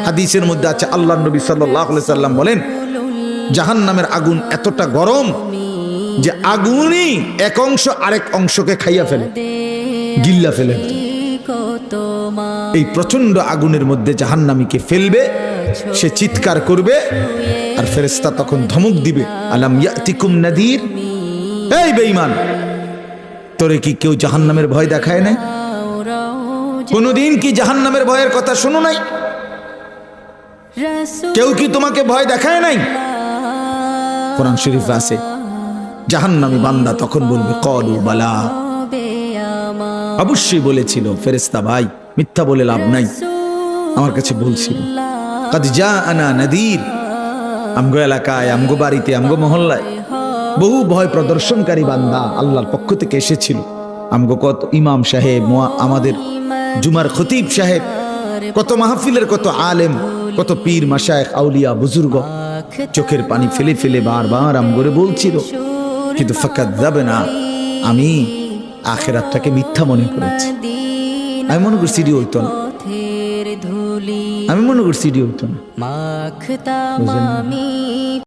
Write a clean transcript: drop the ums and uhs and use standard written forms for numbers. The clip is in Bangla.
হাদিসের মধ্যে আছে, আল্লাহর নবী সাল্লাল্লাহু আলাইহি সাল্লাম বলেন, জাহান্নামের আগুন এতটা গরম যে আগুনই এক অংশ আরেক অংশকে খাইয়া ফেলে, গিল্লা ফেলে। এই প্রচন্ড আগুনের মধ্যে জাহান্নামীকে ফেলবে, সে চিৎকার করবে, আর ফেরেশতা তখন ধমক দিবে, আলাম ইয়াতিকুম নাদির, এই বেঈমান, তোরে কি কেউ জাহান্নামের ভয় দেখায় নাই? কোনদিন কি জাহান্নামের ভয়ের কথা শুনো নাই? কেউ কি তোমাকে ভয় দেখায় নাই? কোরআন শরীফে আছে, জাহান্নামী বান্দা তখন বলবে, ক্বালু বালা, অবশ্যই বলেছিল ফেরেশতা ভাই, মিথ্যা বলে লাভ নাই, আমার কাছে বলছিল। কাদ জাআনা নাদির, আমগো এলাকায়, আমগো বাড়িতে, আমগো মহল্লায় বহু ভয় প্রদর্শনকারী বান্দা আল্লাহর পক্ষ থেকে এসেছিল। আমগো কত ইমাম সাহেব, আমাদের জুমার খতিব সাহেব, কত মাহফিলের কত আলেম, কত পীর মাশায়েখ, আউলিয়া, বুজুর্গ চোখের পানি ফেলে ফেলে বারবার আমগরে বলছিল, কিন্তু ফাকাযাবনা, আমি আখিরাতটাকে মিথ্যা মনে করেছি। আমি মনে করছি এটি হইতো না, আমি মনে করছি এটি হইতো না।